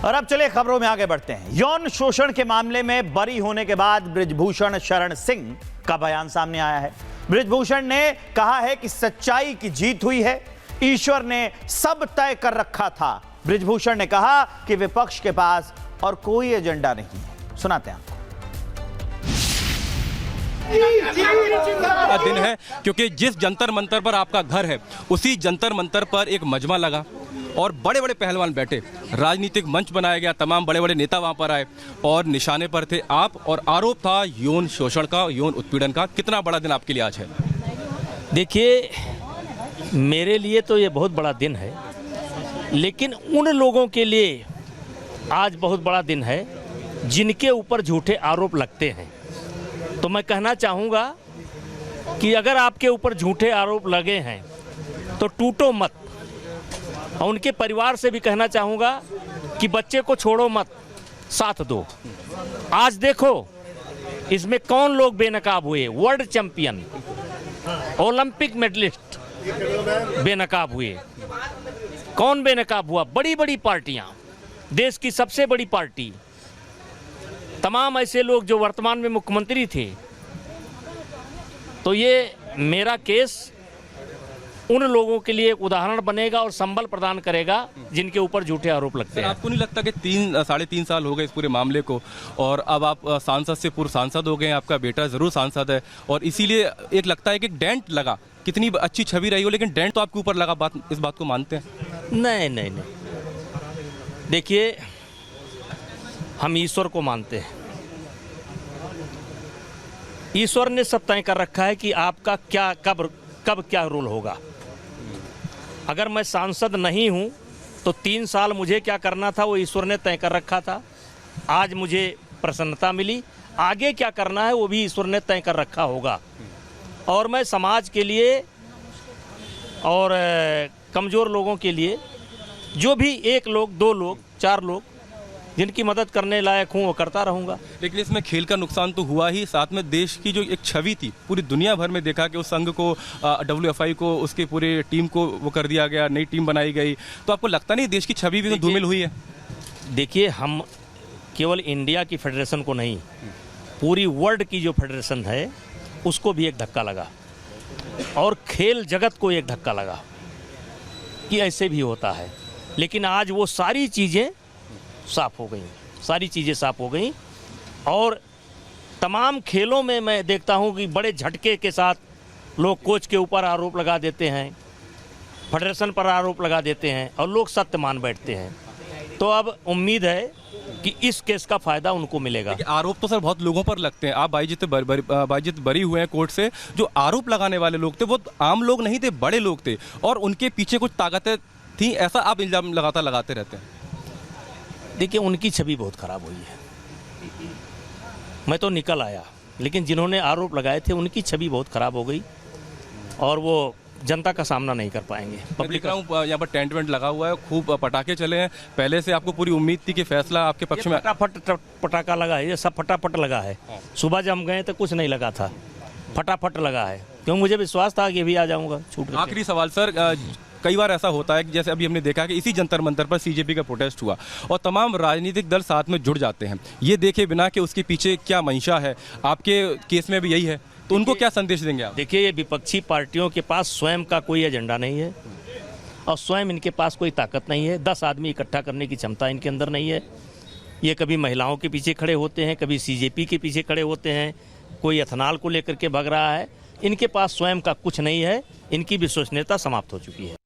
और अब चलिए खबरों में आगे बढ़ते हैं। यौन शोषण के मामले में बरी होने के बाद बृजभूषण शरण सिंह का बयान सामने आया है। बृजभूषण ने कहा है कि सच्चाई की जीत हुई है, ईश्वर ने सब तय कर रखा था। बृजभूषण ने कहा कि विपक्ष के पास और कोई एजेंडा नहीं है। सुनाते हैं दिन है क्योंकि जिस जंतर मंतर पर आपका घर है उसी जंतर मंतर पर एक मजमा लगा और बड़े बड़े पहलवान बैठे, राजनीतिक मंच बनाया गया, तमाम बड़े बड़े नेता वहां पर आए और निशाने पर थे आप, और आरोप था यौन शोषण का, यौन उत्पीड़न का। कितना बड़ा दिन आपके लिए आज है? देखिए, मेरे लिए तो ये बहुत बड़ा दिन है, लेकिन उन लोगों के लिए आज बहुत बड़ा दिन है जिनके ऊपर झूठे आरोप लगते हैं। तो मैं कहना चाहूँगा कि अगर आपके ऊपर झूठे आरोप लगे हैं तो टूटो मत, और उनके परिवार से भी कहना चाहूँगा कि बच्चे को छोड़ो मत, साथ दो। आज देखो इसमें कौन लोग बेनकाब हुए। वर्ल्ड चैंपियन, ओलंपिक मेडलिस्ट बेनकाब हुए। कौन बेनकाब हुआ? बड़ी बड़ी पार्टियां, देश की सबसे बड़ी पार्टी, तमाम ऐसे लोग जो वर्तमान में मुख्यमंत्री थे। तो ये मेरा केस उन लोगों के लिए एक उदाहरण बनेगा और संबल प्रदान करेगा जिनके ऊपर झूठे आरोप लगते हैं। आपको नहीं लगता कि 3-3.5 साल हो गए इस पूरे मामले को, और अब आप सांसद से पूर्व सांसद हो गए हैं, आपका बेटा जरूर सांसद है, और इसीलिए एक लगता है कि डेंट लगा, कितनी अच्छी छवि रही हो लेकिन डेंट तो आपके ऊपर लगा, इस बात को मानते हैं? नहीं, देखिए, हम ईश्वर को मानते हैं। ईश्वर ने सब तय कर रखा है कि आपका क्या कब क्या रोल होगा। अगर मैं सांसद नहीं हूं तो 3 साल मुझे क्या करना था वो ईश्वर ने तय कर रखा था। आज मुझे प्रसन्नता मिली, आगे क्या करना है वो भी ईश्वर ने तय कर रखा होगा। और मैं समाज के लिए और कमज़ोर लोगों के लिए जो भी 1 लोग, 2 लोग, 4 लोग जिनकी मदद करने लायक हूँ वो करता रहूँगा। लेकिन इसमें खेल का नुकसान तो हुआ ही, साथ में देश की जो एक छवि थी पूरी दुनिया भर में देखा कि उस संघ को, WFI को, उसके पूरे टीम को वो कर दिया गया, नई टीम बनाई गई। तो आपको लगता नहीं देश की छवि भी तो धूमिल हुई है? देखिए, हम केवल इंडिया की फेडरेशन को नहीं, पूरी वर्ल्ड की जो फेडरेशन है उसको भी एक धक्का लगा, और खेल जगत को एक धक्का लगा कि ऐसे भी होता है। लेकिन आज वो सारी चीज़ें साफ हो गई, सारी चीज़ें साफ हो गई, और तमाम खेलों में मैं देखता हूं कि बड़े झटके के साथ लोग कोच के ऊपर आरोप लगा देते हैं, फेडरेशन पर आरोप लगा देते हैं, और लोग सत्य मान बैठते हैं। तो अब उम्मीद है कि इस केस का फायदा उनको मिलेगा। आरोप तो सर बहुत लोगों पर लगते हैं। आप बाईजित बरी हुए हैं कोर्ट से। जो आरोप लगाने वाले लोग थे वो आम लोग नहीं थे, बड़े लोग थे, और उनके पीछे कुछ ताकतें थी, ऐसा आप इल्जाम लगाते रहते हैं। देखिए, उनकी छवि बहुत खराब हुई है। मैं तो निकल आया, लेकिन जिन्होंने आरोप लगाए थे उनकी छवि बहुत खराब हो गई, और वो जनता का सामना नहीं कर पाएंगे। पब्लिक यहाँ पर टेंट वेंट लगा हुआ है, खूब पटाखे चले हैं। पहले से आपको पूरी उम्मीद थी कि फैसला आपके पक्ष में? फटाफट पटाखा लगा है, ये सब फटाफट लगा है। सुबह जब हम गए तो कुछ नहीं लगा था, फटाफट लगा है, क्यों मुझे विश्वास था कि भी आ जाऊंगा। छूट। आखिरी सवाल सर, कई बार ऐसा होता है कि जैसे अभी हमने देखा कि इसी जंतर मंतर पर CJP का प्रोटेस्ट हुआ और तमाम राजनीतिक दल साथ में जुड़ जाते हैं, ये देखे बिना कि उसके पीछे क्या मंशा है। आपके केस में भी यही है, तो उनको क्या संदेश देंगे आप? देखिए, ये विपक्षी पार्टियों के पास स्वयं का कोई एजेंडा नहीं है, और स्वयं इनके पास कोई ताकत नहीं है। 10 आदमी इकट्ठा करने की क्षमता इनके अंदर नहीं है। ये कभी महिलाओं के पीछे खड़े होते हैं, कभी CJP के पीछे खड़े होते हैं, कोई एथेनॉल को लेकर के भग रहा है। इनके पास स्वयं का कुछ नहीं है, इनकी विश्वसनीयता समाप्त हो चुकी है।